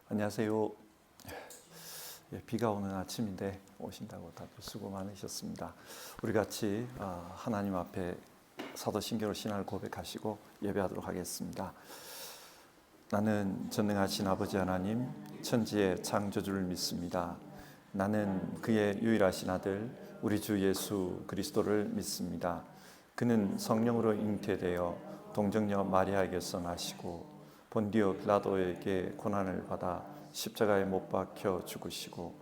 안녕하세요. 비가 오는 아침인데 오신다고 다들 수고 많으셨습니다. 우리 같이 하나님 앞에 사도신경으로 신앙을 고백하시고 예배하도록 하겠습니다. 나는 전능하신 아버지 하나님, 천지의 창조주를 믿습니다. 나는 그의 유일하신 아들 우리 주 예수 그리스도를 믿습니다. 그는 성령으로 잉태되어 동정녀 마리아에게서 나시고 본디오 빌라도에게 고난을 받아 십자가에 못 박혀 죽으시고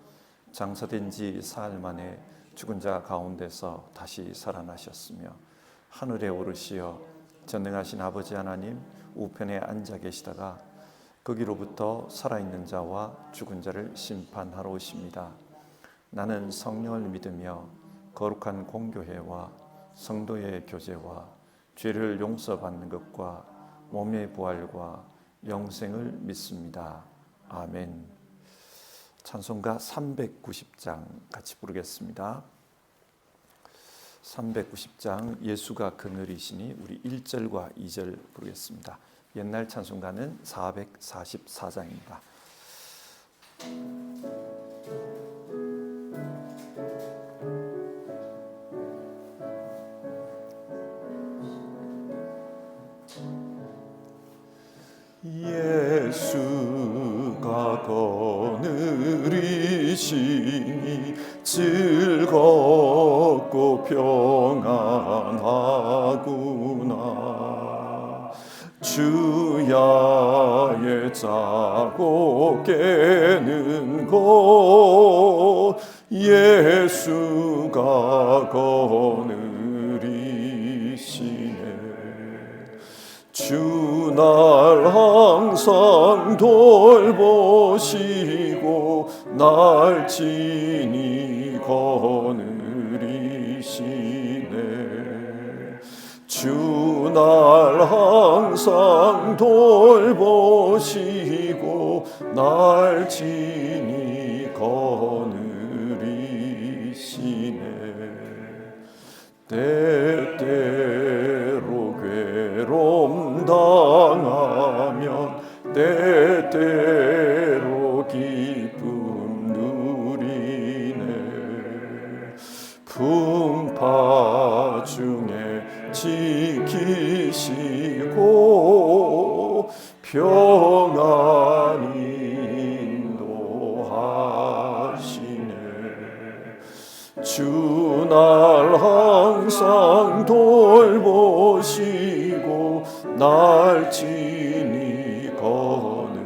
장사된 지 사흘 만에 죽은 자 가운데서 다시 살아나셨으며 하늘에 오르시어 전능하신 아버지 하나님 우편에 앉아 계시다가 거기로부터 살아있는 자와 죽은 자를 심판하러 오십니다. 나는 성령을 믿으며 거룩한 공교회와 성도의 교제와 죄를 용서받는 것과 몸의 부활과 영생을 믿습니다. 아멘. 찬송가 390장 같이 부르겠습니다. 390장 예수가 그늘이시니 우리 1절과 2절 부르겠습니다. 옛날 찬송가는 444장입니다. 예수가 그늘이시니 즐겁고 평안하구나. 주야의 짜고 깨는 곳 예수가 그늘이시네. 주 날 항상 돌보시고 날 친히 거느리시네. 주 날 항상 돌보시고 날 친히 거느리시네. 때때로 괴로움 당하면 때때로 기쁨 누리네. 풍파 중에 지키시고 평안히 인도하시네. 주 날 항상 돌보시고 날 친히 거느리시네.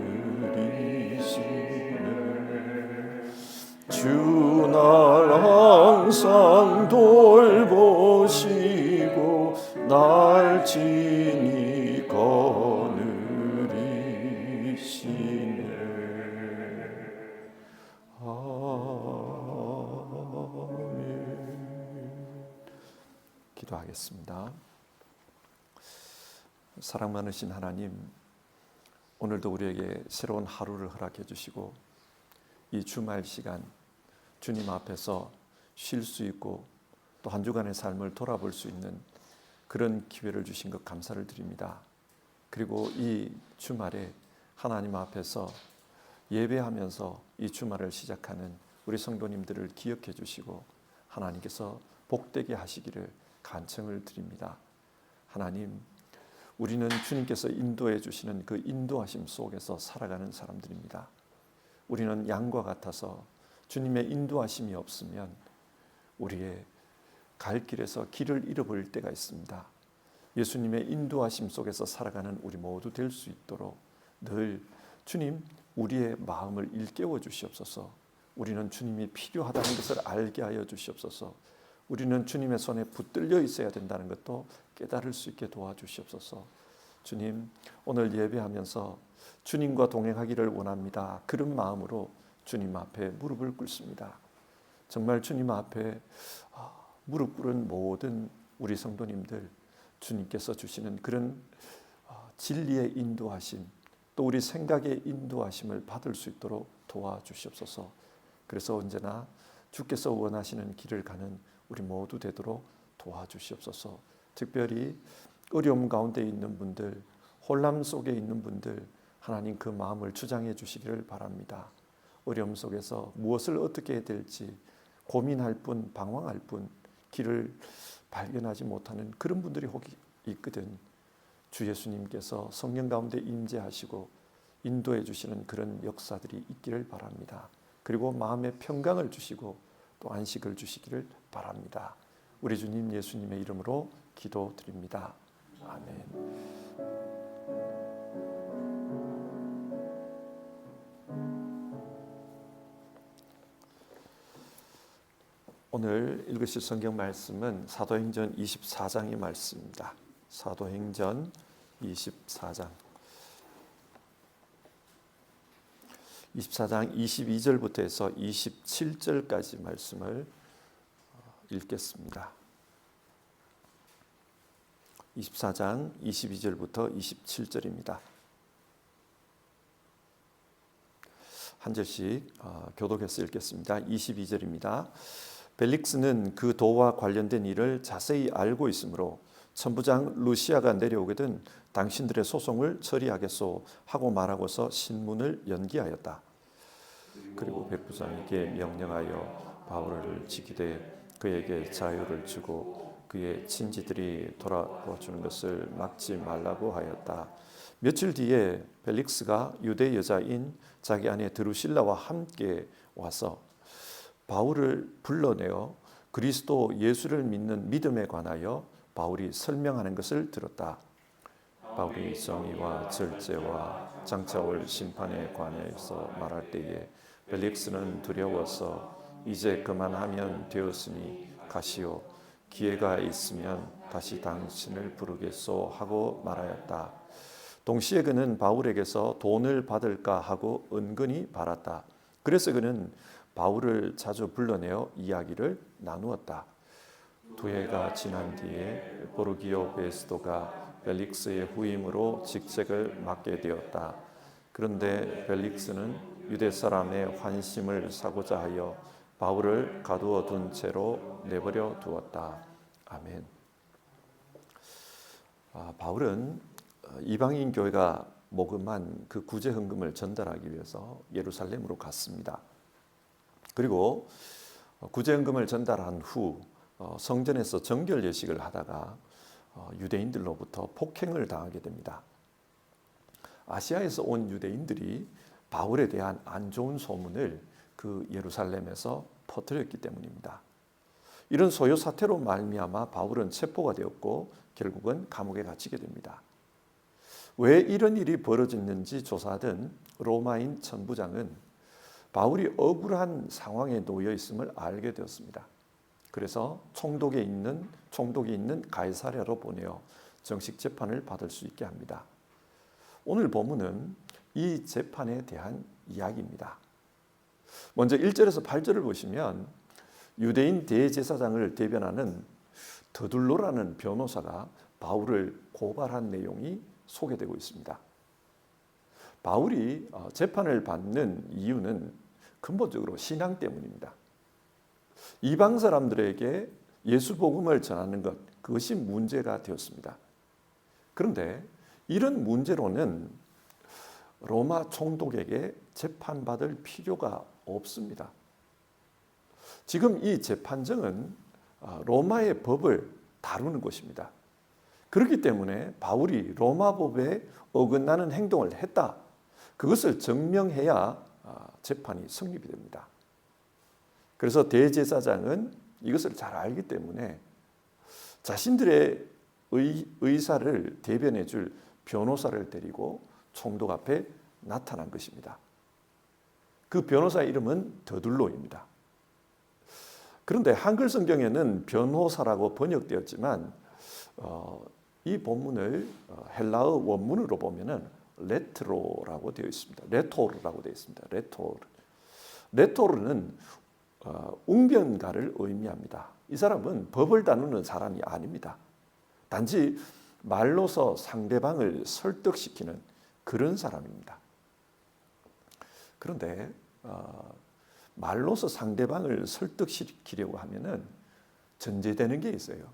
주 날 항상 돌보시고 날 친히 거느리시네. 기도하겠습니다. 사랑 많으신 하나님, 오늘도 우리에게 새로운 하루를 허락해 주시고 이 주말 시간 주님 앞에서 쉴 수 있고 또 한 주간의 삶을 돌아볼 수 있는 그런 기회를 주신 것 감사를 드립니다. 그리고 이 주말에 하나님 앞에서 예배하면서 이 주말을 시작하는 우리 성도님들을 기억해 주시고 하나님께서 복되게 하시기를 간청을 드립니다. 하나님, 우리는 주님께서 인도해 주시는 그 인도하심 속에서 살아가는 사람들입니다. 우리는 양과 같아서 주님의 인도하심이 없으면 우리의 갈 길에서 길을 잃어버릴 때가 있습니다. 예수님의 인도하심 속에서 살아가는 우리 모두 될 수 있도록 늘 주님, 우리의 마음을 일깨워 주시옵소서. 우리는 주님이 필요하다는 것을 알게 하여 주시옵소서. 우리는 주님의 손에 붙들려 있어야 된다는 것도 깨달을 수 있게 도와주시옵소서. 주님, 오늘 예배하면서 주님과 동행하기를 원합니다. 그런 마음으로 주님 앞에 무릎을 꿇습니다. 정말 주님 앞에 무릎 꿇은 모든 우리 성도님들, 주님께서 주시는 그런 진리의 인도하심, 또 우리 생각의 인도하심을 받을 수 있도록 도와주시옵소서. 그래서 언제나 주께서 원하시는 길을 가는 우리 모두 되도록 도와주시옵소서. 특별히 어려움 가운데 있는 분들, 혼란 속에 있는 분들, 하나님 그 마음을 주장해 주시기를 바랍니다. 어려움 속에서 무엇을 어떻게 해야 될지 고민할 뿐, 방황할 뿐, 길을 발견하지 못하는 그런 분들이 혹 있거든. 주 예수님께서 성령 가운데 임재하시고 인도해 주시는 그런 역사들이 있기를 바랍니다. 그리고 마음의 평강을 주시고 또 안식을 주시기를 바랍니다. 우리 주님 예수님의 이름으로 기도드립니다. 아멘. 오늘 읽으실 성경 말씀은 사도행전 24장의 말씀입니다. 사도행전 24장 22절부터 해서 27절까지 말씀을 읽겠습니다. 24장 22절부터 27절입니다. 한 절씩 교독해서 읽겠습니다. 22절입니다. 벨릭스는 그 도와 관련된 일을 자세히 알고 있으므로 천부장 루시아가 내려오거든 당신들의 소송을 처리하겠소 하고 말하고서 신문을 연기하였다. 그리고 백부장에게 명령하여 바울을 지키되 그에게 자유를 주고 그의 친지들이 돌아와 주는 것을 막지 말라고 하였다. 며칠 뒤에 벨릭스가 유대 여자인 자기 아내 드루실라와 함께 와서 바울을 불러내어 그리스도 예수를 믿는 믿음에 관하여 바울이 설명하는 것을 들었다. 바울이 정의와 절제와 장차올 심판에 관해서 말할 때에 벨릭스는 두려워서 이제 그만하면 되었으니 가시오. 기회가 있으면 다시 당신을 부르겠소 하고 말하였다. 동시에 그는 바울에게서 돈을 받을까 하고 은근히 바랐다. 그래서 그는 바울을 자주 불러내어 이야기를 나누었다. 두 해가 지난 뒤에 보르기오 베스도가 벨릭스의 후임으로 직책을 맡게 되었다. 그런데 벨릭스는 유대 사람의 환심을 사고자 하여 바울을 가두어 둔 채로 내버려 두었다. 아멘. 바울은 이방인 교회가 모금한 그 구제 헌금을 전달하기 위해서 예루살렘으로 갔습니다. 그리고 구제헌금을 전달한 후 성전에서 정결 예식을 하다가 유대인들로부터 폭행을 당하게 됩니다. 아시아에서 온 유대인들이 바울에 대한 안 좋은 소문을 그 예루살렘에서 퍼뜨렸기 때문입니다. 이런 소요 사태로 말미암아 바울은 체포가 되었고 결국은 감옥에 갇히게 됩니다. 왜 이런 일이 벌어졌는지 조사하던 로마인 천부장은 바울이 억울한 상황에 놓여 있음을 알게 되었습니다. 그래서 총독이 있는 가이사랴로 보내어 정식 재판을 받을 수 있게 합니다. 오늘 본문은 이 재판에 대한 이야기입니다. 먼저 1절에서 8절을 보시면 유대인 대제사장을 대변하는 더둘로라는 변호사가 바울을 고발한 내용이 소개되고 있습니다. 바울이 재판을 받는 이유는 근본적으로 신앙 때문입니다. 이방 사람들에게 예수 복음을 전하는 것, 그것이 문제가 되었습니다. 그런데 이런 문제로는 로마 총독에게 재판받을 필요가 없습니다. 지금 이 재판정은 로마의 법을 다루는 곳입니다. 그렇기 때문에 바울이 로마 법에 어긋나는 행동을 했다. 그것을 증명해야 재판이 성립이 됩니다. 그래서 대제사장은 이것을 잘 알기 때문에 자신들의 의사를 대변해 줄 변호사를 데리고 총독 앞에 나타난 것입니다. 그 변호사의 이름은 더둘로입니다. 그런데 한글 성경에는 변호사라고 번역되었지만 이 본문을 헬라어 원문으로 보면은 레토라고 되어 있습니다. 레토르라고 되어 있습니다. 레토르는 웅변가를 의미합니다. 이 사람은 법을 다루는 사람이 아닙니다. 단지 말로서 상대방을 설득시키는 그런 사람입니다. 그런데 말로서 상대방을 설득시키려고 하면은 전제되는 게 있어요.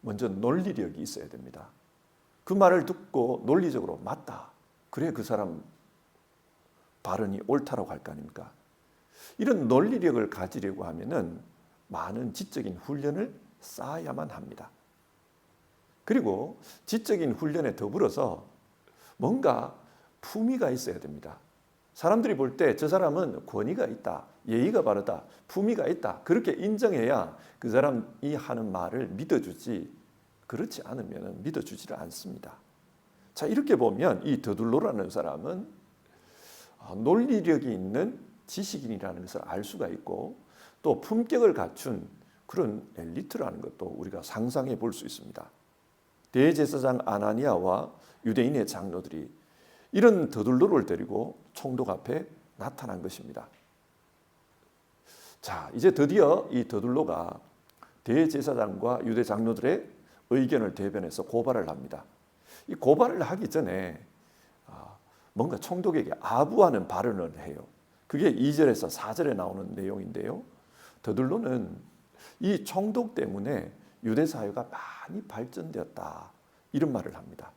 먼저 논리력이 있어야 됩니다. 그 말을 듣고 논리적으로 맞다. 그래 그 사람 발언이 옳다라고 할 거 아닙니까? 이런 논리력을 가지려고 하면은 많은 지적인 훈련을 쌓아야만 합니다. 그리고 지적인 훈련에 더불어서 뭔가 품위가 있어야 됩니다. 사람들이 볼 때 저 사람은 권위가 있다, 예의가 바르다, 품위가 있다, 그렇게 인정해야 그 사람이 하는 말을 믿어주지, 그렇지 않으면 믿어주지를 않습니다. 자, 이렇게 보면 이 더둘로라는 사람은 논리력이 있는 지식인이라는 것을 알 수가 있고, 또 품격을 갖춘 그런 엘리트라는 것도 우리가 상상해 볼 수 있습니다. 대제사장 아나니아와 유대인의 장로들이 이런 더둘로를 데리고 총독 앞에 나타난 것입니다. 자, 이제 드디어 이 더둘로가 대제사장과 유대 장로들의 의견을 대변해서 고발을 합니다. 이 고발을 하기 전에 뭔가 총독에게 아부하는 발언을 해요. 그게 2절에서 4절에 나오는 내용인데요. 더둘로는 이 총독 때문에 유대 사회가 많이 발전되었다, 이런 말을 합니다.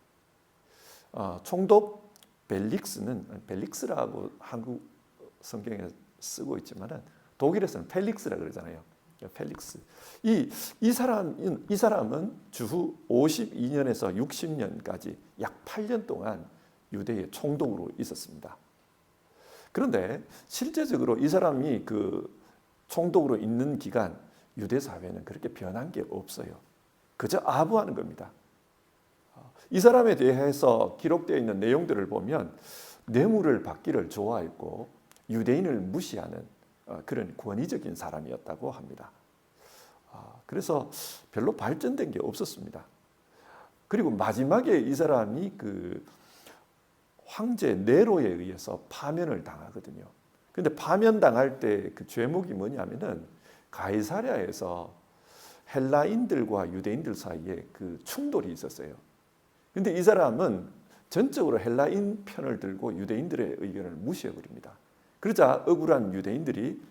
총독 벨릭스라고 한국 성경에 쓰고 있지만은 독일에서는 펠릭스라 그러잖아요. 펠릭스. 이 사람은 주후 52년에서 60년까지 약 8년 동안 유대의 총독으로 있었습니다. 그런데 실제적으로 이 사람이 그 총독으로 있는 기간 유대 사회는 그렇게 변한 게 없어요. 그저 아부하는 겁니다. 이 사람에 대해서 기록되어 있는 내용들을 보면 뇌물을 받기를 좋아했고 유대인을 무시하는 그런 권위적인 사람이었다고 합니다. 그래서 별로 발전된 게 없었습니다. 그리고 마지막에 이 사람이 그 황제 네로에 의해서 파면을 당하거든요. 근데 파면당할 때 그 죄목이 뭐냐면은 가이사랴에서 헬라인들과 유대인들 사이에 그 충돌이 있었어요. 근데 이 사람은 전적으로 헬라인 편을 들고 유대인들의 의견을 무시해버립니다. 그러자 억울한 유대인들이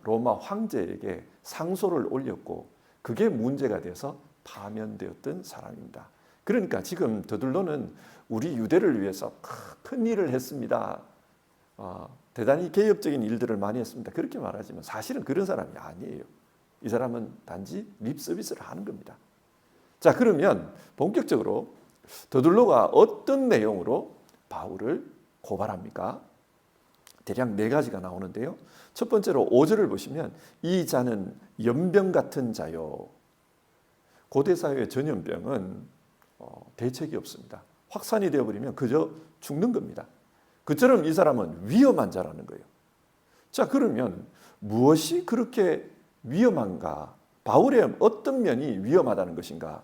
로마 황제에게 상소를 올렸고 그게 문제가 돼서 파면되었던 사람입니다. 그러니까 지금 더둘로는 우리 유대를 위해서 큰 일을 했습니다. 대단히 개혁적인 일들을 많이 했습니다. 그렇게 말하지만 사실은 그런 사람이 아니에요. 이 사람은 단지 립 서비스를 하는 겁니다. 자, 그러면 본격적으로 더둘로가 어떤 내용으로 바울을 고발합니까? 대략 4가지가 나오는데요. 첫 번째로 5절을 보시면 이 자는 연병 같은 자요. 고대 사회의 전염병은 대책이 없습니다. 확산이 되어버리면 그저 죽는 겁니다. 그처럼 이 사람은 위험한 자라는 거예요. 자, 그러면 무엇이 그렇게 위험한가? 바울의 어떤 면이 위험하다는 것인가?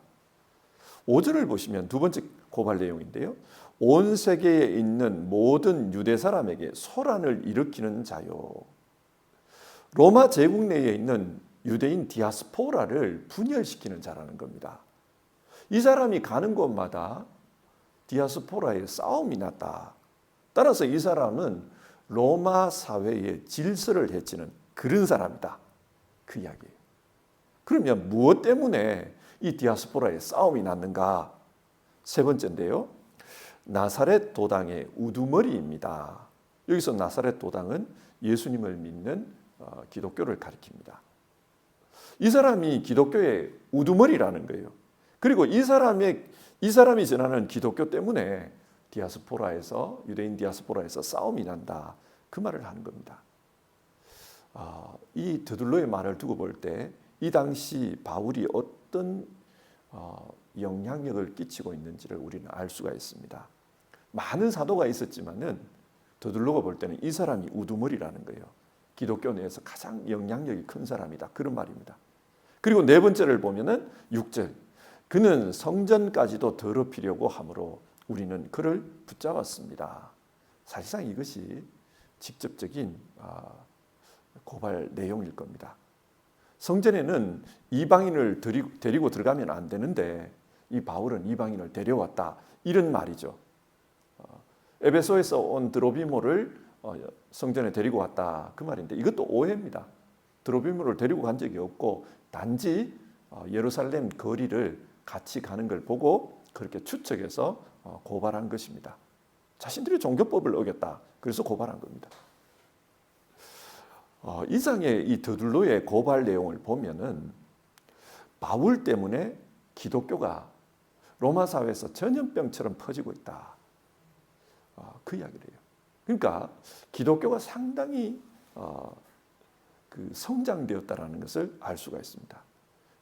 5절을 보시면 두 번째 고발 내용인데요. 온 세계에 있는 모든 유대 사람에게 소란을 일으키는 자요. 로마 제국 내에 있는 유대인 디아스포라를 분열시키는 자라는 겁니다. 이 사람이 가는 곳마다 디아스포라의 싸움이 났다. 따라서 이 사람은 로마 사회의 질서를 해치는 그런 사람이다. 그 이야기예요. 그러면 무엇 때문에 이 디아스포라의 싸움이 났는가? 세 번째인데요. 나사렛 도당의 우두머리입니다. 여기서 나사렛 도당은 예수님을 믿는 기독교를 가리킵니다. 이 사람이 기독교의 우두머리라는 거예요. 그리고 이 사람이 전하는 기독교 때문에 디아스포라에서 유대인 디아스포라에서 싸움이 난다. 그 말을 하는 겁니다. 이 더둘로의 말을 두고 볼 때 이 당시 바울이 어떤 영향력을 끼치고 있는지를 우리는 알 수가 있습니다. 많은 사도가 있었지만은 더둘로가 볼 때는 이 사람이 우두머리라는 거예요. 기독교 내에서 가장 영향력이 큰 사람이다. 그런 말입니다. 그리고 네 번째를 보면은 6절. 그는 성전까지도 더럽히려고 하므로 우리는 그를 붙잡았습니다. 사실상 이것이 직접적인 고발 내용일 겁니다. 성전에는 이방인을 데리고 들어가면 안 되는데 이 바울은 이방인을 데려왔다. 이런 말이죠. 에베소에서 온 드로비모를 성전에 데리고 왔다. 그 말인데 이것도 오해입니다. 드로비모를 데리고 간 적이 없고 단지 예루살렘 거리를 같이 가는 걸 보고 그렇게 추측해서 고발한 것입니다. 자신들이 종교법을 어겼다. 그래서 고발한 겁니다. 이상의 이 더둘로의 고발 내용을 보면은 바울 때문에 기독교가 로마 사회에서 전염병처럼 퍼지고 있다. 그 이야기를 해요. 그러니까 기독교가 상당히 성장되었다라는 것을 알 수가 있습니다.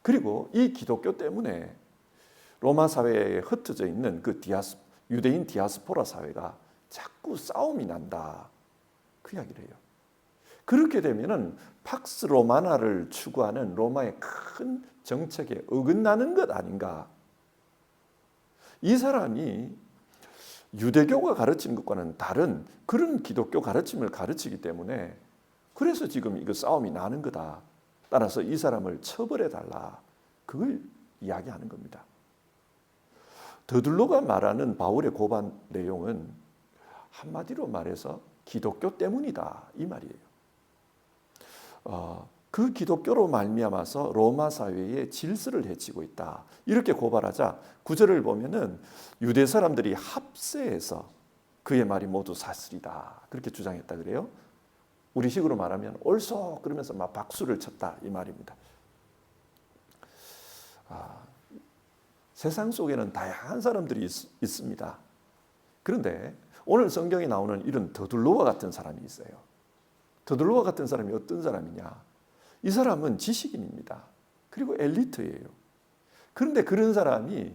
그리고 이 기독교 때문에 로마 사회에 흩어져 있는 그 유대인 디아스포라 사회가 자꾸 싸움이 난다. 그 이야기를 해요. 그렇게 되면은 팍스 로마나를 추구하는 로마의 큰 정책에 어긋나는 것 아닌가. 이 사람이 유대교가 가르치는 것과는 다른 그런 기독교 가르침을 가르치기 때문에 그래서 지금 이거 싸움이 나는 거다. 따라서 이 사람을 처벌해 달라. 그걸 이야기하는 겁니다. 더둘로가 말하는 바울의 고발 내용은 한마디로 말해서 기독교 때문이다. 이 말이에요. 그 기독교로 말미암아서 로마 사회의 질서를 해치고 있다. 이렇게 고발하자 9절을 보면은 유대 사람들이 합세해서 그의 말이 모두 사실이다. 그렇게 주장했다 그래요. 우리식으로 말하면 옳소 그러면서 막 박수를 쳤다 이 말입니다. 세상 속에는 다양한 사람들이 있습니다. 그런데 오늘 성경에 나오는 이런 더둘로와 같은 사람이 있어요. 더둘로와 같은 사람이 어떤 사람이냐? 이 사람은 지식인입니다. 그리고 엘리트예요. 그런데 그런 사람이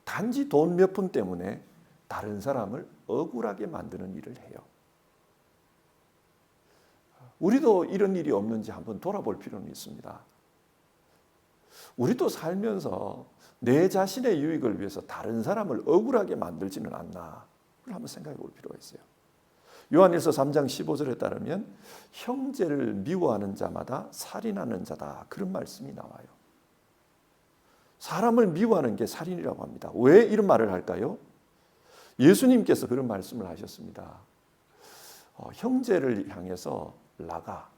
단지 돈 몇 푼 때문에 다른 사람을 억울하게 만드는 일을 해요. 우리도 이런 일이 없는지 한번 돌아볼 필요는 있습니다. 우리도 살면서 내 자신의 유익을 위해서 다른 사람을 억울하게 만들지는 않나 한번 생각해 볼 필요가 있어요. 요한일서 3장 15절에 따르면 형제를 미워하는 자마다 살인하는 자다. 그런 말씀이 나와요. 사람을 미워하는 게 살인이라고 합니다. 왜 이런 말을 할까요? 예수님께서 그런 말씀을 하셨습니다. 형제를 향해서 라가,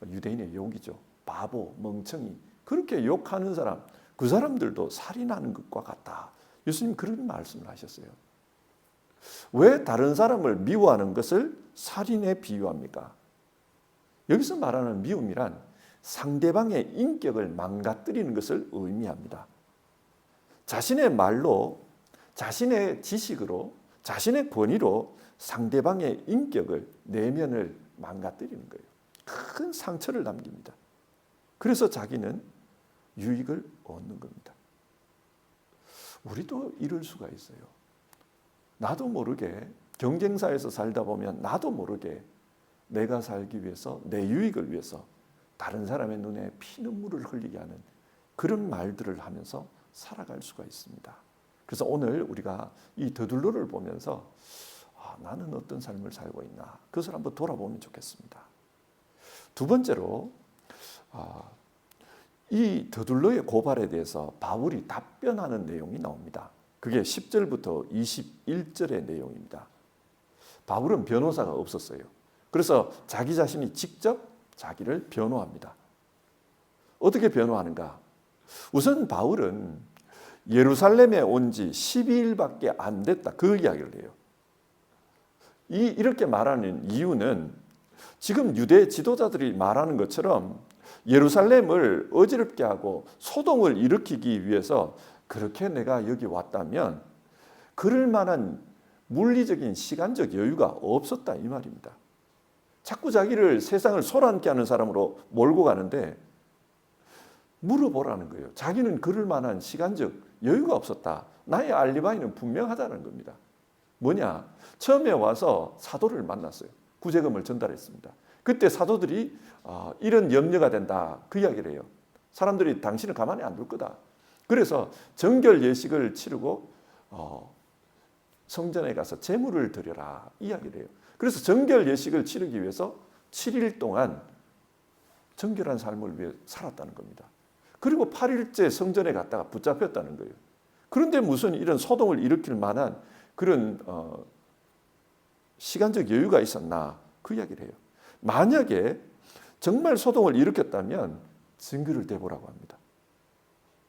유대인의 욕이죠. 바보, 멍청이 그렇게 욕하는 사람, 그 사람들도 살인하는 것과 같다. 예수님 그런 말씀을 하셨어요. 왜 다른 사람을 미워하는 것을 살인에 비유합니까? 여기서 말하는 미움이란 상대방의 인격을 망가뜨리는 것을 의미합니다. 자신의 말로, 자신의 지식으로, 자신의 권위로 상대방의 인격을, 내면을 망가뜨리는 거예요. 큰 상처를 남깁니다. 그래서 자기는 유익을 얻는 겁니다. 우리도 이럴 수가 있어요. 나도 모르게 경쟁사에서 살다 보면 나도 모르게 내가 살기 위해서 내 유익을 위해서 다른 사람의 눈에 피눈물을 흘리게 하는 그런 말들을 하면서 살아갈 수가 있습니다. 그래서 오늘 우리가 이 더둘로를 보면서 나는 어떤 삶을 살고 있나 그것을 한번 돌아보면 좋겠습니다. 두 번째로 이 더둘로의 고발에 대해서 바울이 답변하는 내용이 나옵니다. 그게 10절부터 21절의 내용입니다. 바울은 변호사가 없었어요. 그래서 자기 자신이 직접 자기를 변호합니다. 어떻게 변호하는가? 우선 바울은 예루살렘에 온 지 12일밖에 안 됐다. 그 이야기를 해요. 이렇게 말하는 이유는 지금 유대 지도자들이 말하는 것처럼 예루살렘을 어지럽게 하고 소동을 일으키기 위해서 그렇게 내가 여기 왔다면 그럴 만한 물리적인 시간적 여유가 없었다 이 말입니다. 자꾸 자기를 세상을 소란케 하는 사람으로 몰고 가는데 물어보라는 거예요. 자기는 그럴 만한 시간적 여유가 없었다. 나의 알리바이는 분명하다는 겁니다. 뭐냐? 처음에 와서 사도를 만났어요. 구제금을 전달했습니다. 그때 사도들이 이런 염려가 된다 그 이야기를 해요. 사람들이 당신을 가만히 안 둘 거다. 그래서 정결 예식을 치르고 성전에 가서 제물을 드려라 이야기를 해요. 그래서 정결 예식을 치르기 위해서 7일 동안 정결한 삶을 위해 살았다는 겁니다. 그리고 8일째 성전에 갔다가 붙잡혔다는 거예요. 그런데 무슨 이런 소동을 일으킬 만한 그런 시간적 여유가 있었나 그 이야기를 해요. 만약에 정말 소동을 일으켰다면 증거를 대보라고 합니다.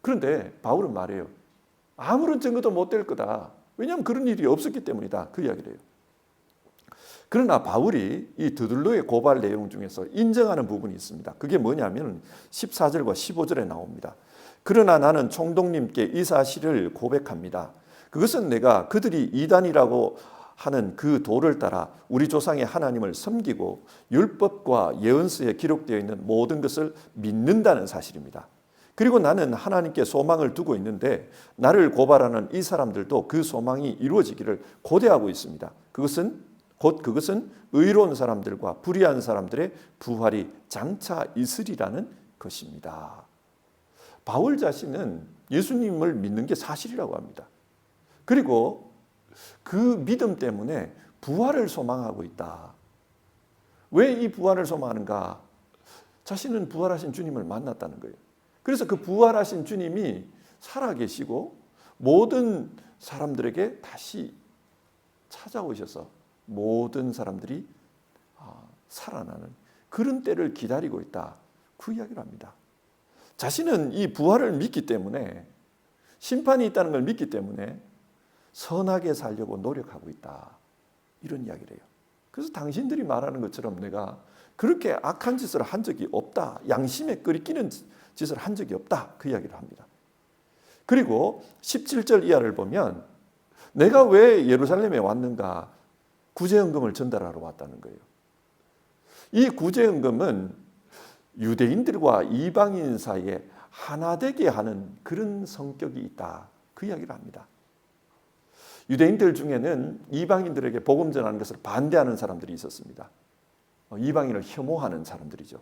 그런데 바울은 말해요. 아무런 증거도 못 될 거다. 왜냐하면 그런 일이 없었기 때문이다. 그 이야기를 해요. 그러나 바울이 이 드들로의 고발 내용 중에서 인정하는 부분이 있습니다. 그게 뭐냐면 14절과 15절에 나옵니다. 그러나 나는 총독님께 이 사실을 고백합니다. 그것은 내가 그들이 이단이라고 하는 그 도를 따라 우리 조상의 하나님을 섬기고 율법과 예언서에 기록되어 있는 모든 것을 믿는다는 사실입니다. 그리고 나는 하나님께 소망을 두고 있는데 나를 고발하는 이 사람들도 그 소망이 이루어지기를 고대하고 있습니다. 그것은 의로운 사람들과 불의한 사람들의 부활이 장차 있으리라는 것입니다. 바울 자신은 예수님을 믿는 게 사실이라고 합니다. 그리고 그 믿음 때문에 부활을 소망하고 있다. 왜 이 부활을 소망하는가? 자신은 부활하신 주님을 만났다는 거예요. 그래서 그 부활하신 주님이 살아계시고 모든 사람들에게 다시 찾아오셔서 모든 사람들이 살아나는 그런 때를 기다리고 있다. 그 이야기를 합니다. 자신은 이 부활을 믿기 때문에 심판이 있다는 걸 믿기 때문에 선하게 살려고 노력하고 있다. 이런 이야기를 해요. 그래서 당신들이 말하는 것처럼 내가 그렇게 악한 짓을 한 적이 없다. 양심에 끓이끼는 짓을 한 적이 없다. 그 이야기를 합니다. 그리고 17절 이하를 보면 내가 왜 예루살렘에 왔는가? 구제헌금을 전달하러 왔다는 거예요. 이 구제헌금은 유대인들과 이방인 사이에 하나 되게 하는 그런 성격이 있다. 그 이야기를 합니다. 유대인들 중에는 이방인들에게 복음 전하는 것을 반대하는 사람들이 있었습니다. 이방인을 혐오하는 사람들이죠.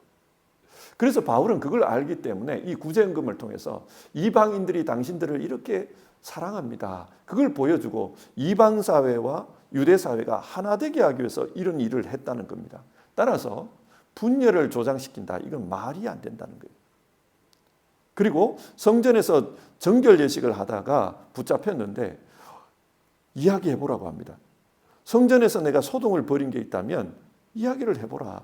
그래서 바울은 그걸 알기 때문에 이 구제헌금을 통해서 이방인들이 당신들을 이렇게 사랑합니다. 그걸 보여주고 이방 사회와 유대 사회가 하나 되게 하기 위해서 이런 일을 했다는 겁니다. 따라서 분열을 조장시킨다. 이건 말이 안 된다는 거예요. 그리고 성전에서 정결 예식을 하다가 붙잡혔는데 이야기해 보라고 합니다. 성전에서 내가 소동을 벌인 게 있다면 이야기를 해보라.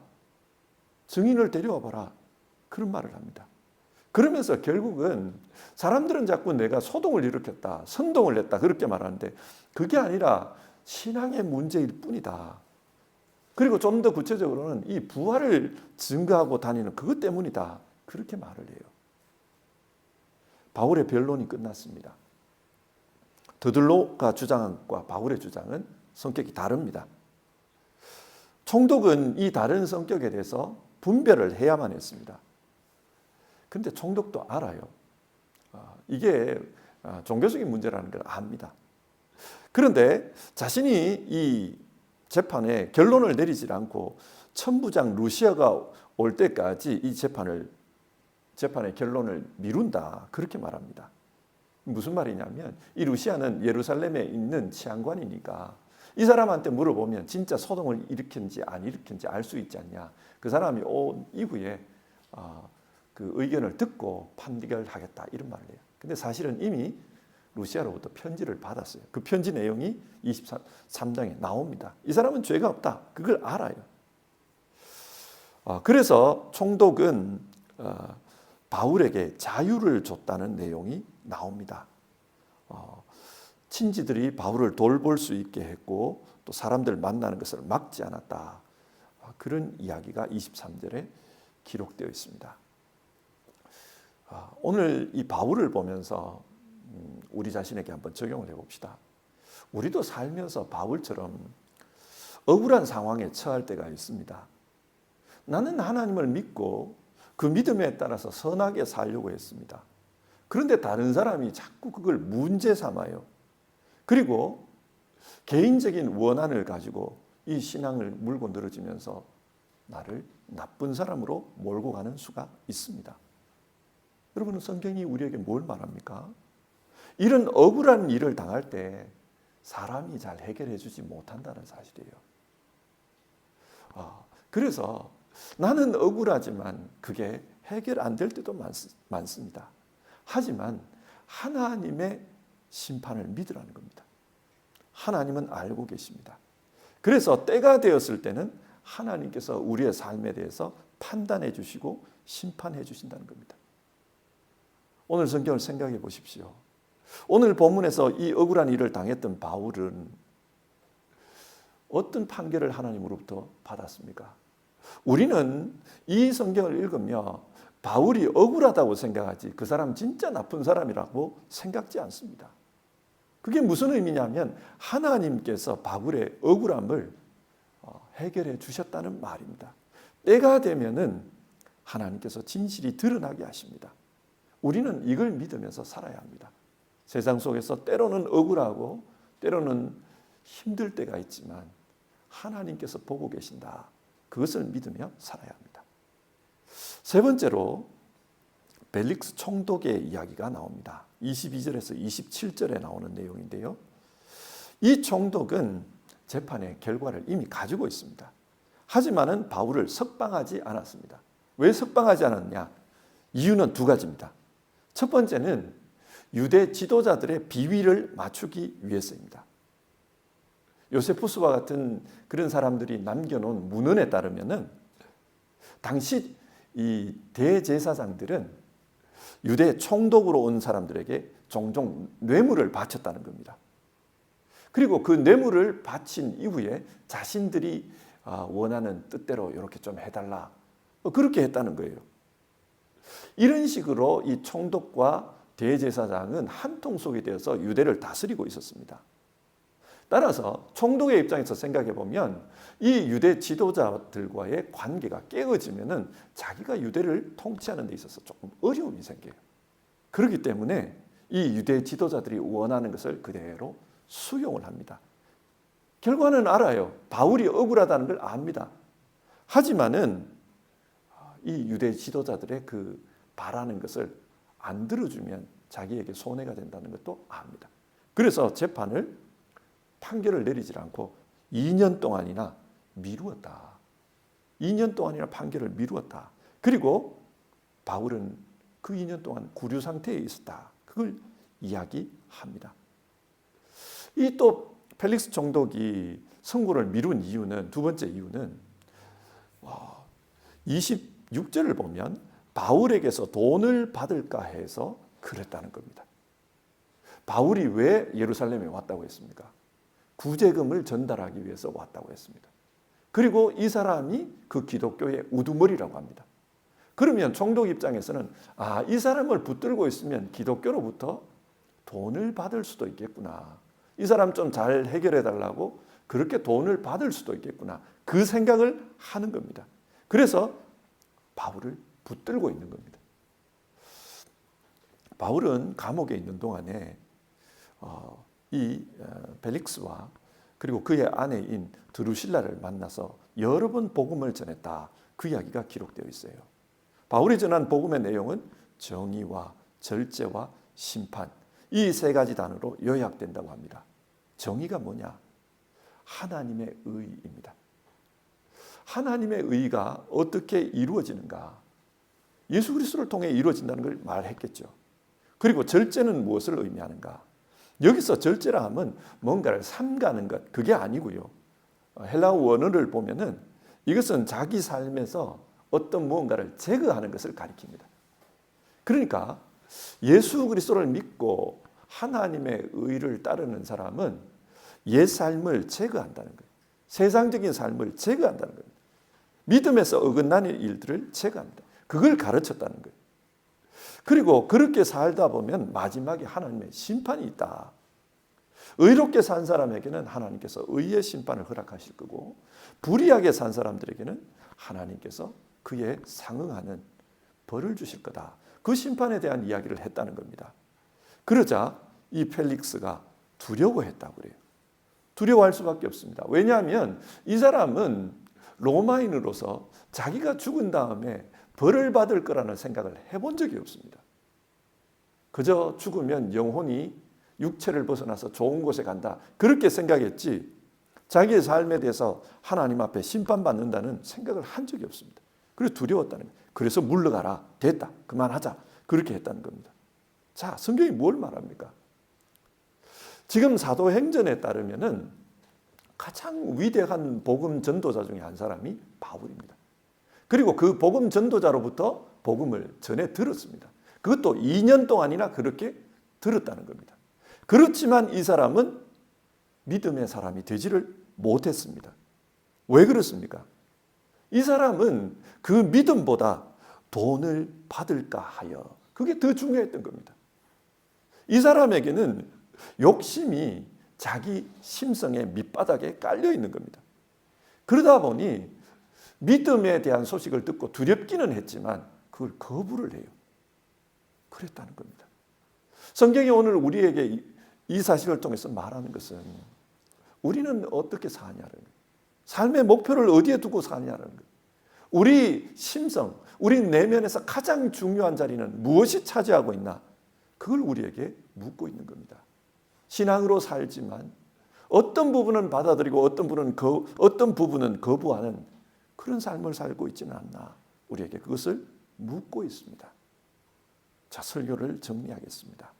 증인을 데려와 봐라. 그런 말을 합니다. 그러면서 결국은 사람들은 자꾸 내가 소동을 일으켰다, 선동을 했다 그렇게 말하는데 그게 아니라 신앙의 문제일 뿐이다. 그리고 좀 더 구체적으로는 이 부활을 증거하고 다니는 그것 때문이다. 그렇게 말을 해요. 바울의 변론이 끝났습니다. 드들로가 주장한 것과 바울의 주장은 성격이 다릅니다. 총독은 이 다른 성격에 대해서 분별을 해야만 했습니다. 그런데 총독도 알아요. 이게 종교적인 문제라는 걸 압니다. 그런데 자신이 이 재판에 결론을 내리지 않고 천부장 루시아가 올 때까지 이 재판의 결론을 미룬다. 그렇게 말합니다. 무슨 말이냐면 이 루시아는 예루살렘에 있는 치안관이니까 이 사람한테 물어보면 진짜 소동을 일으켰는지 안 일으켰는지 알 수 있지 않냐. 그 사람이 온 이후에 그 의견을 듣고 판결하겠다 이런 말을 해요. 근데 사실은 이미 루시아로부터 편지를 받았어요. 그 편지 내용이 23장에 나옵니다. 이 사람은 죄가 없다. 그걸 알아요. 그래서 총독은 바울에게 자유를 줬다는 내용이 나옵니다. 친지들이 바울을 돌볼 수 있게 했고 또 사람들 만나는 것을 막지 않았다. 그런 이야기가 23절에 기록되어 있습니다. 오늘 이 바울을 보면서 우리 자신에게 한번 적용을 해봅시다. 우리도 살면서 바울처럼 억울한 상황에 처할 때가 있습니다. 나는 하나님을 믿고 그 믿음에 따라서 선하게 살려고 했습니다. 그런데 다른 사람이 자꾸 그걸 문제 삼아요. 그리고 개인적인 원한을 가지고 이 신앙을 물고 늘어지면서 나를 나쁜 사람으로 몰고 가는 수가 있습니다. 여러분, 성경이 우리에게 뭘 말합니까? 이런 억울한 일을 당할 때 사람이 잘 해결해 주지 못한다는 사실이에요. 그래서 나는 억울하지만 그게 해결 안 될 때도 많습니다. 하지만 하나님의 심판을 믿으라는 겁니다. 하나님은 알고 계십니다. 그래서 때가 되었을 때는 하나님께서 우리의 삶에 대해서 판단해 주시고 심판해 주신다는 겁니다. 오늘 성경을 생각해 보십시오. 오늘 본문에서 이 억울한 일을 당했던 바울은 어떤 판결을 하나님으로부터 받았습니까? 우리는 이 성경을 읽으며 바울이 억울하다고 생각하지 그 사람 진짜 나쁜 사람이라고 생각지 않습니다. 그게 무슨 의미냐면 하나님께서 바울의 억울함을 해결해 주셨다는 말입니다. 때가 되면은 하나님께서 진실이 드러나게 하십니다. 우리는 이걸 믿으면서 살아야 합니다. 세상 속에서 때로는 억울하고 때로는 힘들 때가 있지만 하나님께서 보고 계신다. 그것을 믿으며 살아야 합니다. 세 번째로 벨릭스 총독의 이야기가 나옵니다. 22절에서 27절에 나오는 내용인데요. 이 총독은 재판의 결과를 이미 가지고 있습니다. 하지만은 바울을 석방하지 않았습니다. 왜 석방하지 않았냐? 이유는 두 가지입니다. 첫 번째는 유대 지도자들의 비위를 맞추기 위해서입니다. 요세푸스와 같은 그런 사람들이 남겨놓은 문헌에 따르면은 당시 이 대제사장들은 유대 총독으로 온 사람들에게 종종 뇌물을 바쳤다는 겁니다. 그리고 그 뇌물을 바친 이후에 자신들이 원하는 뜻대로 이렇게 좀 해달라 그렇게 했다는 거예요. 이런 식으로 이 총독과 대제사장은 한 통 속이 되어서 유대를 다스리고 있었습니다. 따라서 총독의 입장에서 생각해 보면 이 유대 지도자들과의 관계가 깨어지면은 자기가 유대를 통치하는 데 있어서 조금 어려움이 생겨요. 그렇기 때문에 이 유대 지도자들이 원하는 것을 그대로 수용을 합니다. 결과는 알아요. 바울이 억울하다는 걸 압니다. 하지만은 이 유대 지도자들의 그 바라는 것을 안 들어주면 자기에게 손해가 된다는 것도 압니다. 그래서 판결을 내리지 않고 2년 동안이나 미루었다. 2년 동안이나 판결을 미루었다. 그리고 바울은 그 2년 동안 구류 상태에 있었다. 그걸 이야기합니다. 이 또 펠릭스 총독이 선고를 미룬 이유는 두 번째 이유는 26절을 보면 바울에게서 돈을 받을까 해서 그랬다는 겁니다. 바울이 왜 예루살렘에 왔다고 했습니까? 구제금을 전달하기 위해서 왔다고 했습니다. 그리고 이 사람이 그 기독교의 우두머리라고 합니다. 그러면 총독 입장에서는 이 사람을 붙들고 있으면 기독교로부터 돈을 받을 수도 있겠구나. 이 사람 좀 잘 해결해 달라고 그렇게 돈을 받을 수도 있겠구나. 그 생각을 하는 겁니다. 그래서 바울을 붙들고 있는 겁니다. 바울은 감옥에 있는 동안에 이 벨릭스와 그리고 그의 아내인 드루실라를 만나서 여러 번 복음을 전했다. 그 이야기가 기록되어 있어요. 바울이 전한 복음의 내용은 정의와 절제와 심판 이 세 가지 단어로 요약된다고 합니다. 정의가 뭐냐? 하나님의 의입니다. 하나님의 의가 어떻게 이루어지는가? 예수 그리스도를 통해 이루어진다는 걸 말했겠죠. 그리고 절제는 무엇을 의미하는가? 여기서 절제라 하면 뭔가를 삼가는 것, 그게 아니고요. 헬라어 원어를 보면은 이것은 자기 삶에서 어떤 무언가를 제거하는 것을 가리킵니다. 그러니까 예수 그리스도를 믿고 하나님의 의를 따르는 사람은 옛 삶을 제거한다는 거예요. 세상적인 삶을 제거한다는 거예요. 믿음에서 어긋나는 일들을 제거합니다. 그걸 가르쳤다는 거예요. 그리고 그렇게 살다 보면 마지막에 하나님의 심판이 있다. 의롭게 산 사람에게는 하나님께서 의의 심판을 허락하실 거고 불의하게 산 사람들에게는 하나님께서 그에 상응하는 벌을 주실 거다. 그 심판에 대한 이야기를 했다는 겁니다. 그러자 이 펠릭스가 두려워했다고 그래요. 두려워할 수밖에 없습니다. 왜냐하면 이 사람은 로마인으로서 자기가 죽은 다음에 벌을 받을 거라는 생각을 해본 적이 없습니다. 그저 죽으면 영혼이 육체를 벗어나서 좋은 곳에 간다. 그렇게 생각했지 자기의 삶에 대해서 하나님 앞에 심판받는다는 생각을 한 적이 없습니다. 그래서 두려웠다는 거예요. 그래서 물러가라. 됐다. 그만하자. 그렇게 했다는 겁니다. 자, 성경이 뭘 말합니까? 지금 사도행전에 따르면은 가장 위대한 복음 전도자 중에 한 사람이 바울입니다. 그리고 그 복음 전도자로부터 복음을 전해 들었습니다. 그것도 2년 동안이나 그렇게 들었다는 겁니다. 그렇지만 이 사람은 믿음의 사람이 되지를 못했습니다. 왜 그렇습니까? 이 사람은 그 믿음보다 돈을 받을까 하여 그게 더 중요했던 겁니다. 이 사람에게는 욕심이 자기 심성의 밑바닥에 깔려 있는 겁니다. 그러다 보니 믿음에 대한 소식을 듣고 두렵기는 했지만 그걸 거부를 해요. 그랬다는 겁니다. 성경이 오늘 우리에게 이 사실을 통해서 말하는 것은 우리는 어떻게 사냐는 거예요. 삶의 목표를 어디에 두고 사냐는 거예요. 우리 심성, 우리 내면에서 가장 중요한 자리는 무엇이 차지하고 있나? 그걸 우리에게 묻고 있는 겁니다. 신앙으로 살지만 어떤 부분은 받아들이고 어떤 부분은 거부하는 그런 삶을 살고 있지는 않나? 우리에게 그것을 묻고 있습니다. 자, 설교를 정리하겠습니다.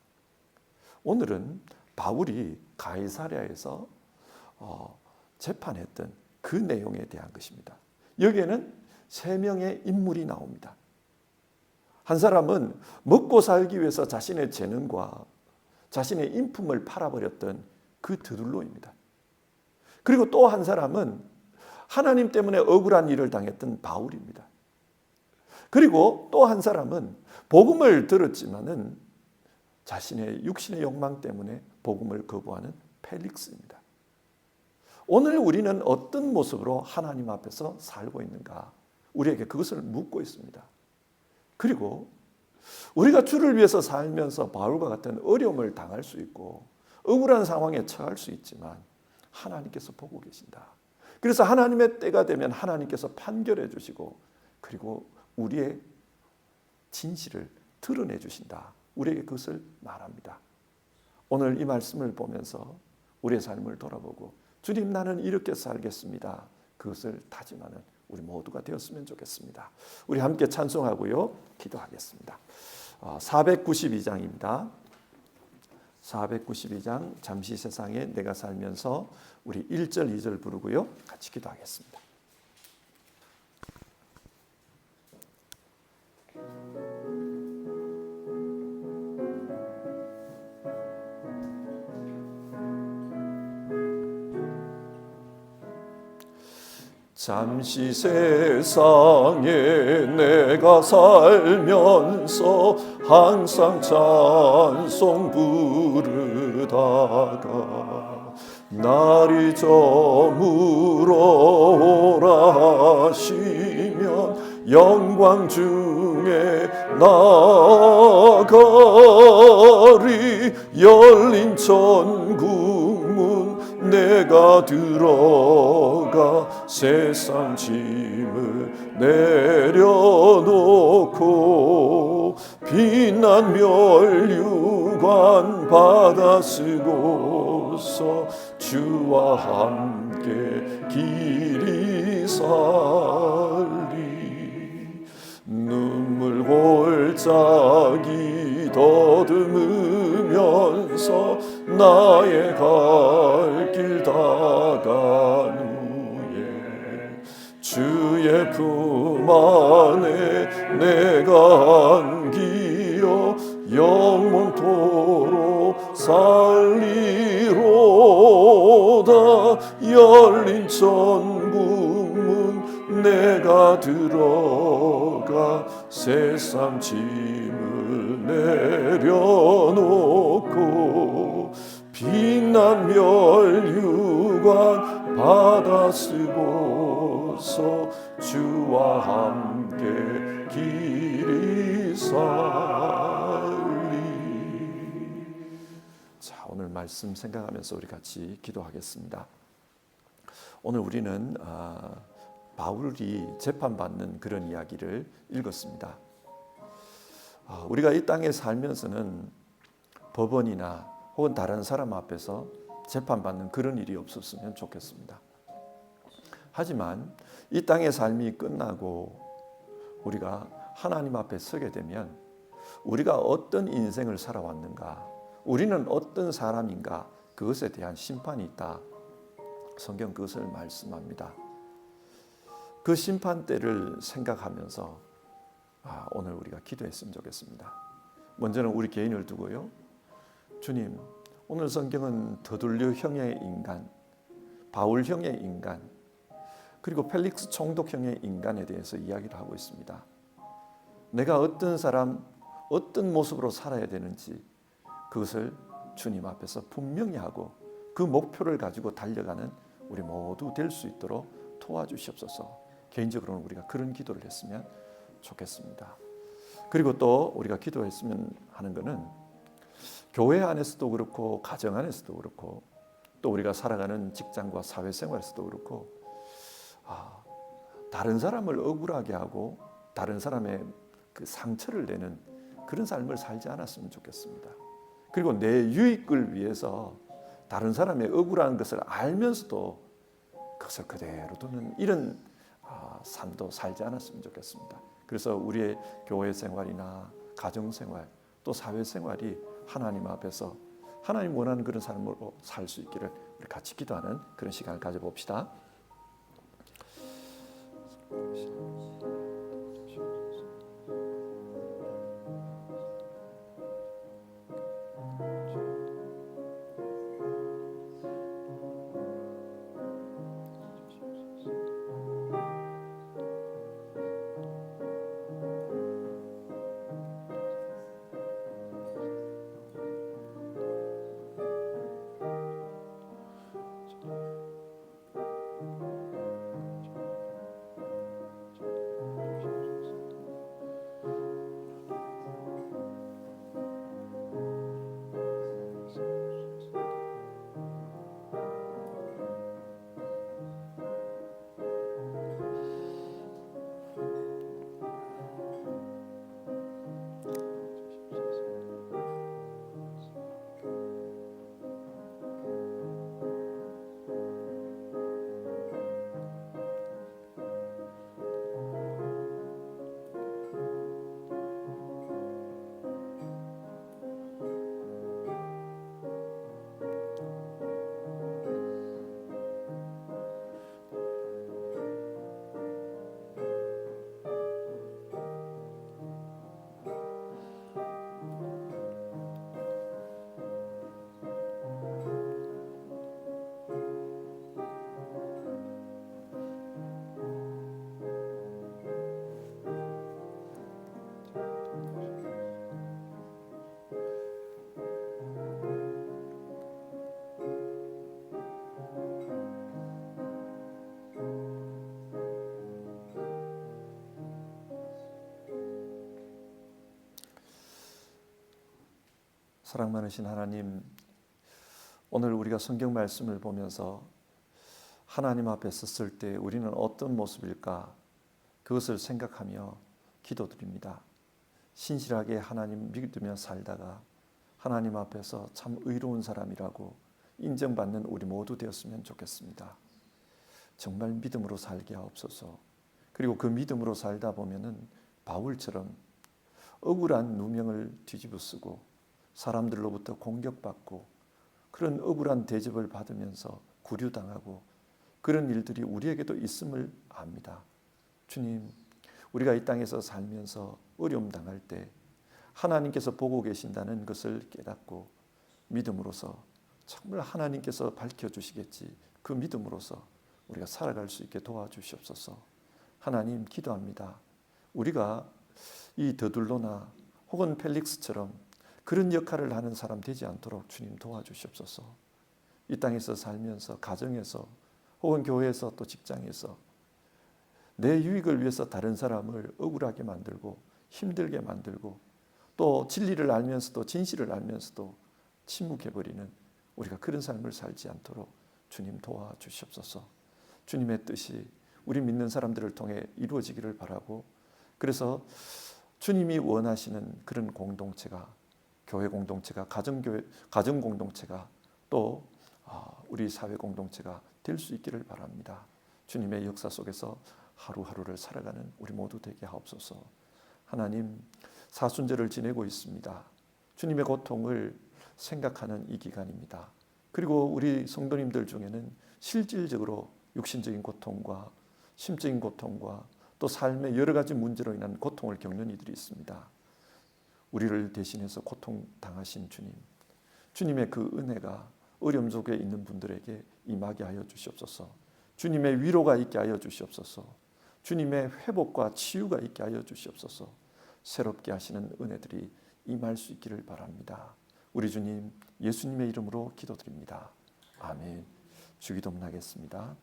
오늘은 바울이 가이사랴에서 재판했던 그 내용에 대한 것입니다. 여기에는 3명의 인물이 나옵니다. 한 사람은 먹고 살기 위해서 자신의 재능과 자신의 인품을 팔아버렸던 그 드둘로입니다. 그리고 또 한 사람은 하나님 때문에 억울한 일을 당했던 바울입니다. 그리고 또 한 사람은 복음을 들었지만은 자신의 육신의 욕망 때문에 복음을 거부하는 펠릭스입니다. 오늘 우리는 어떤 모습으로 하나님 앞에서 살고 있는가? 우리에게 그것을 묻고 있습니다. 그리고 우리가 주를 위해서 살면서 바울과 같은 어려움을 당할 수 있고 억울한 상황에 처할 수 있지만 하나님께서 보고 계신다. 그래서 하나님의 때가 되면 하나님께서 판결해 주시고 그리고 우리의 진실을 드러내 주신다. 우리에게 그것을 말합니다. 오늘 이 말씀을 보면서 우리의 삶을 돌아보고 주님 나는 이렇게 살겠습니다. 그것을 다짐하는 우리 모두가 되었으면 좋겠습니다. 우리 함께 찬송하고요. 기도하겠습니다. 492장입니다. 492장 잠시 세상에 내가 살면서 우리 1절 2절 부르고요. 같이 기도하겠습니다. 잠시 세상에 내가 살면서 항상 찬송 부르다가 날이 저물어 오라 하시면 영광 중에 나가리 열린 천국 문 내가 들어가 세상 짐을 내려놓고 빛난 멸류관 받아 쓰고서 주와 함께 길이 살리 눈물 골짜기 더듬으면서 나의 갈 길 다간 후에 주의 품 안에 내가 안기어 영원토록 살리로다 열린 천국 문 내가 들어가 세상 짐을 내려놓고 빛난 멸류관 받아 쓰고서 주와 함께 길이 살리. 자, 오늘 말씀 생각하면서 우리 같이 기도하겠습니다. 오늘 우리는 바울이 재판받는 그런 이야기를 읽었습니다. 우리가 이 땅에 살면서는 법원이나 혹은 다른 사람 앞에서 재판받는 그런 일이 없었으면 좋겠습니다. 하지만 이 땅의 삶이 끝나고 우리가 하나님 앞에 서게 되면 우리가 어떤 인생을 살아왔는가, 우리는 어떤 사람인가, 그것에 대한 심판이 있다. 성경 그것을 말씀합니다. 그 심판대를 생각하면서 오늘 우리가 기도했으면 좋겠습니다. 먼저는 우리 개인을 두고요. 주님, 오늘 성경은 더둘려 형의 인간, 바울형의 인간, 그리고 펠릭스 총독형의 인간에 대해서 이야기를 하고 있습니다. 내가 어떤 사람, 어떤 모습으로 살아야 되는지 그것을 주님 앞에서 분명히 하고 그 목표를 가지고 달려가는 우리 모두 될 수 있도록 도와주시옵소서. 개인적으로는 우리가 그런 기도를 했으면 좋겠습니다. 그리고 또 우리가 기도했으면 하는 것은 교회 안에서도 그렇고 가정 안에서도 그렇고 또 우리가 살아가는 직장과 사회생활에서도 그렇고 다른 사람을 억울하게 하고 다른 사람의 그 상처를 내는 그런 삶을 살지 않았으면 좋겠습니다. 그리고 내 유익을 위해서 다른 사람의 억울한 것을 알면서도 그것을 그대로 두는 이런 삶도 살지 않았으면 좋겠습니다. 그래서 우리의 교회 생활이나 가정 생활 또 사회 생활이 하나님 앞에서 하나님 원하는 그런 삶으로 살 수 있기를 우리 같이 기도하는 그런 시간을 가져봅시다. 사랑 많으신 하나님, 오늘 우리가 성경 말씀을 보면서 하나님 앞에 섰을 때 우리는 어떤 모습일까 그것을 생각하며 기도드립니다. 신실하게 하나님 믿으며 살다가 하나님 앞에서 참 의로운 사람이라고 인정받는 우리 모두 되었으면 좋겠습니다. 정말 믿음으로 살게 하옵소서. 그리고 그 믿음으로 살다 보면은 바울처럼 억울한 누명을 뒤집어쓰고 사람들로부터 공격받고 그런 억울한 대접을 받으면서 구류당하고 그런 일들이 우리에게도 있음을 압니다. 주님, 우리가 이 땅에서 살면서 어려움 당할 때 하나님께서 보고 계신다는 것을 깨닫고 믿음으로서 정말 하나님께서 밝혀주시겠지 그 믿음으로서 우리가 살아갈 수 있게 도와주시옵소서. 하나님 기도합니다. 우리가 이 더둘로나 혹은 펠릭스처럼 그런 역할을 하는 사람 되지 않도록 주님 도와주시옵소서. 이 땅에서 살면서 가정에서 혹은 교회에서 또 직장에서 내 유익을 위해서 다른 사람을 억울하게 만들고 힘들게 만들고 또 진리를 알면서도 진실을 알면서도 침묵해버리는 우리가 그런 삶을 살지 않도록 주님 도와주시옵소서. 주님의 뜻이 우리 믿는 사람들을 통해 이루어지기를 바라고 그래서 주님이 원하시는 그런 공동체가 교회 공동체가 가정 공동체가 또 우리 사회 공동체가 될 수 있기를 바랍니다. 주님의 역사 속에서 하루하루를 살아가는 우리 모두 되게 하옵소서. 하나님, 사순절을 지내고 있습니다. 주님의 고통을 생각하는 이 기간입니다. 그리고 우리 성도님들 중에는 실질적으로 육신적인 고통과 심적인 고통과 또 삶의 여러 가지 문제로 인한 고통을 겪는 이들이 있습니다. 우리를 대신해서 고통당하신 주님, 주님의 그 은혜가 어려움 속에 있는 분들에게 임하게 하여 주시옵소서. 주님의 위로가 있게 하여 주시옵소서. 주님의 회복과 치유가 있게 하여 주시옵소서. 새롭게 하시는 은혜들이 임할 수 있기를 바랍니다. 우리 주님 예수님의 이름으로 기도드립니다. 아멘. 주기도문 하겠습니다.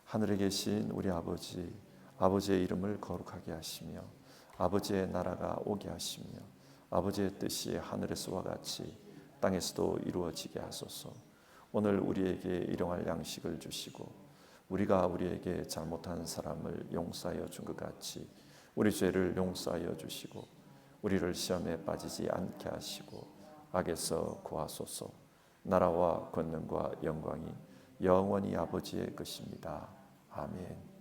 하늘에 계신 우리 아버지, 아버지의 이름을 거룩하게 하시며 아버지의 나라가 오게 하시며 아버지의 뜻이 하늘에서와 같이 땅에서도 이루어지게 하소서. 오늘 우리에게 일용할 양식을 주시고 우리가 우리에게 잘못한 사람을 용서하여 준 것 같이 우리 죄를 용서하여 주시고 우리를 시험에 빠지지 않게 하시고 악에서 구하소서. 나라와 권능과 영광이 영원히 아버지의 것입니다. 아멘.